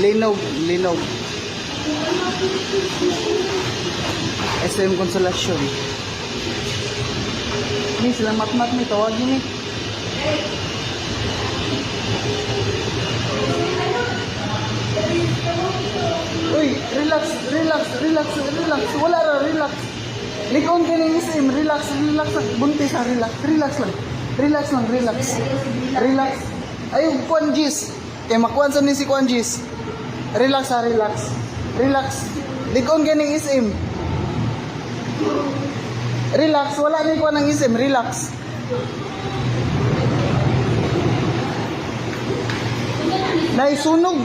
Linog, linog. SM Consolacion. Ni sila mat-mat ni tawagin ni. Uy, relax, relax, relax, relax. Wala ra, relax. Likon ka ng SM, relax, relax lang. Buntis ha, relax, relax lang. Relax lang, relax. Relax. Ayun, Kwanjis. Kaya makuhan sa ni si Kwanjis. Relax ha, relax. Relax. Likon ka ng SM. Relax, wala na ikuha ng SM, relax. Naisunog.